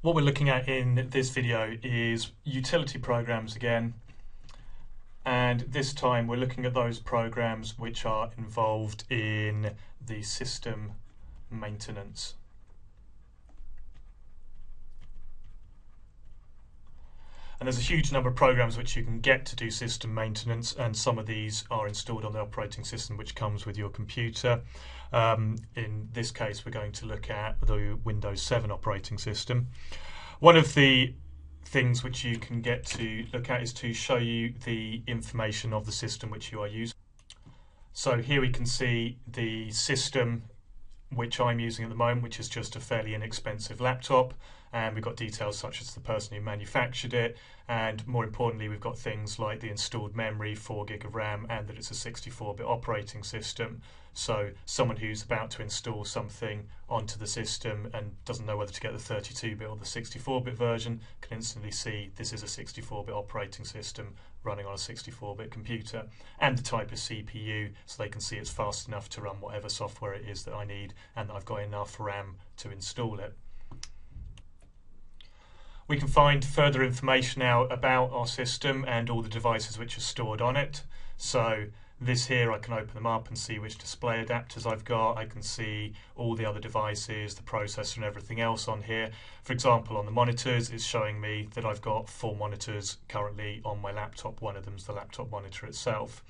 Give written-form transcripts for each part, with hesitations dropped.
What we're looking at in this video is utility programs again, and this time we're looking at those programs which are involved in the system maintenance. And there's a huge number of programs which you can get to do system maintenance, and some of these are installed on the operating system which comes with your computer. In this case, we're going to look at the Windows 7 operating system. One of the things which you can get to look at is to show you the information of the system which you are using. So here we can see the system which I'm using at the moment, which is just a fairly inexpensive laptop, and we've got details such as the person who manufactured it, and more importantly we've got things like the installed memory, 4 gig of RAM, and that it's a 64-bit operating system. So someone who's about to install something onto the system and doesn't know whether to get the 32-bit or the 64-bit version can instantly see this is a 64-bit operating system running on a 64-bit computer, and the type of CPU, so they can see it's fast enough to run whatever software it is that I need, and that I've got enough RAM to install it. We can find further information out about our system and all the devices which are stored on it. So this here, I can open them up and see which display adapters I've got. I can see all the other devices, the processor and everything else on here. For example, on the monitors, it's showing me that I've got 4 monitors currently on my laptop. One of them's the laptop monitor itself.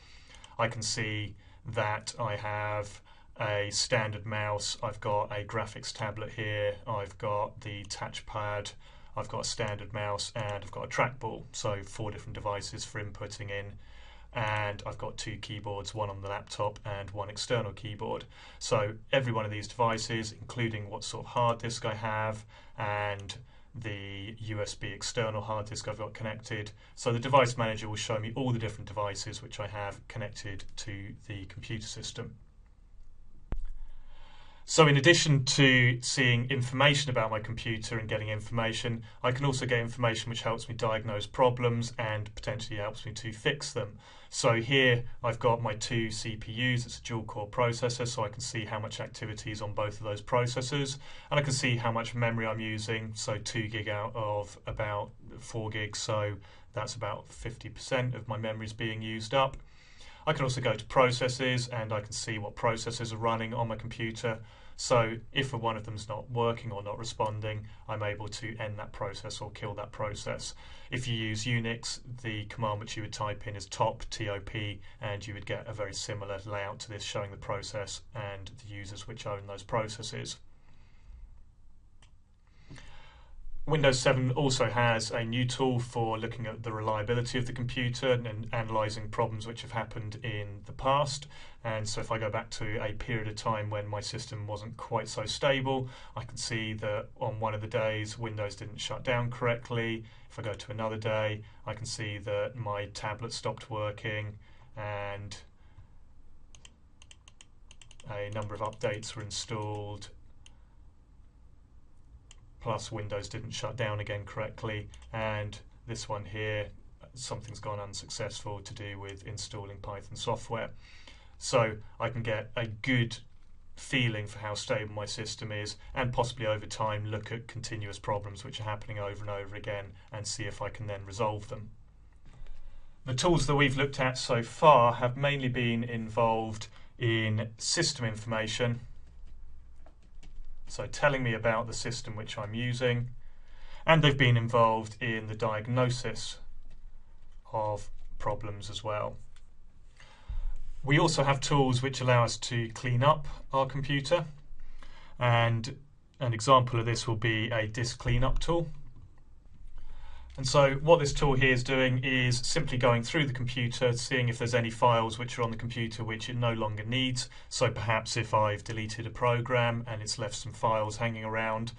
I can see that I have a standard mouse, I've got a graphics tablet here, I've got the touchpad, I've got a standard mouse, and I've got a trackball, so 4 different devices for inputting in, and I've got 2 keyboards, one on the laptop and one external keyboard. So every one of these devices, including what sort of hard disk I have and the USB external hard disk I've got connected. So the device manager will show me all the different devices which I have connected to the computer system. So in addition to seeing information about my computer and getting information, I can also get information which helps me diagnose problems and potentially helps me to fix them. So here I've got my 2 CPUs, it's a dual core processor, so I can see how much activity is on both of those processors, and I can see how much memory I'm using, so 2 gig out of about 4 gigs, so that's about 50% of my memory is being used up. I can also go to processes and I can see what processes are running on my computer. So if one of them's not working or not responding, I'm able to end that process or kill that process. If you use Unix, the command which you would type in is top, T-O-P, and you would get a very similar layout to this showing the process and the users which own those processes. Windows 7 also has a new tool for looking at the reliability of the computer and analysing problems which have happened in the past. And so if I go back to a period of time when my system wasn't quite so stable, I can see that on one of the days Windows didn't shut down correctly. If I go to another day, I can see that my tablet stopped working and a number of updates were installed, plus Windows didn't shut down again correctly, and this one here, something's gone unsuccessful to do with installing Python software. So I can get a good feeling for how stable my system is, and possibly over time look at continuous problems which are happening over and over again and see if I can then resolve them. The tools that we've looked at so far have mainly been involved in system information, so telling me about the system which I'm using, and they've been involved in the diagnosis of problems as well. We also have tools which allow us to clean up our computer, and an example of this will be a disk cleanup tool. And so what this tool here is doing is simply going through the computer, seeing if there's any files which are on the computer which it no longer needs. So perhaps if I've deleted a program and it's left some files hanging around.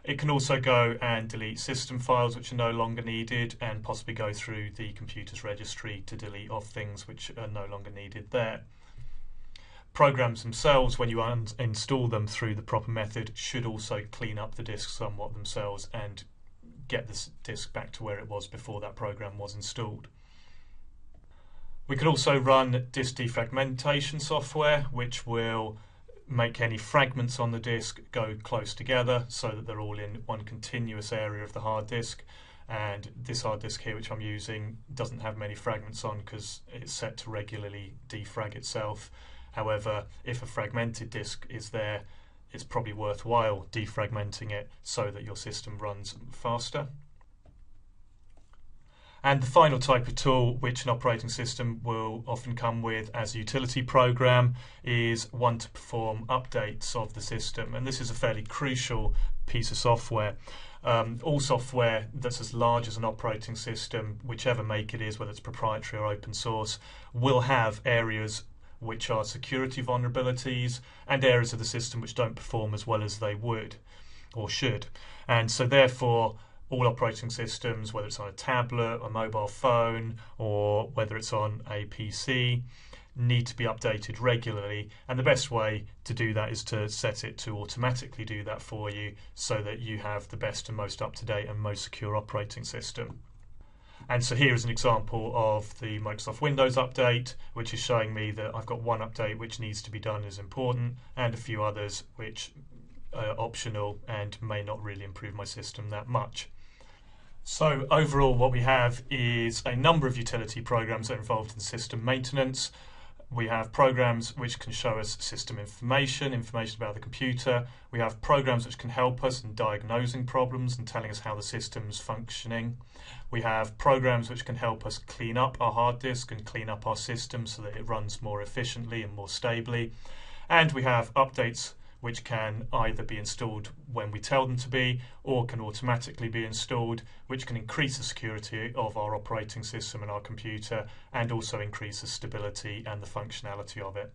It can also go and delete system files which are no longer needed, and possibly go through the computer's registry to delete off things which are no longer needed there. Programs themselves, when you install them through the proper method, should also clean up the disk somewhat themselves and get this disk back to where it was before that program was installed. We can also run disk defragmentation software, which will make any fragments on the disk go close together so that they're all in one continuous area of the hard disk. And this hard disk here, which I'm using, doesn't have many fragments on because it's set to regularly defrag itself. However, if a fragmented disk is there, it's probably worthwhile defragmenting it so that your system runs faster. And the final type of tool which an operating system will often come with as a utility program is one to perform updates of the system. And this is a fairly crucial piece of software. All software that's as large as an operating system, whichever make it is, whether it's proprietary or open source, will have areas which are security vulnerabilities and areas of the system which don't perform as well as they would or should. And so therefore, all operating systems, whether it's on a tablet, a mobile phone, or whether it's on a PC, need to be updated regularly. And the best way to do that is to set it to automatically do that for you so that you have the best and most up-to-date and most secure operating system. And so here is an example of the Microsoft Windows update, which is showing me that I've got one update which needs to be done as important and a few others which are optional and may not really improve my system that much. So overall what we have is a number of utility programs that are involved in system maintenance. We have programs which can show us system information about the computer. We have programs which can help us in diagnosing problems and telling us how the system's functioning. We have programs which can help us clean up our hard disk and clean up our system so that it runs more efficiently and more stably. And we have updates which can either be installed when we tell them to be or can automatically be installed, which can increase the security of our operating system and our computer and also increase the stability and the functionality of it.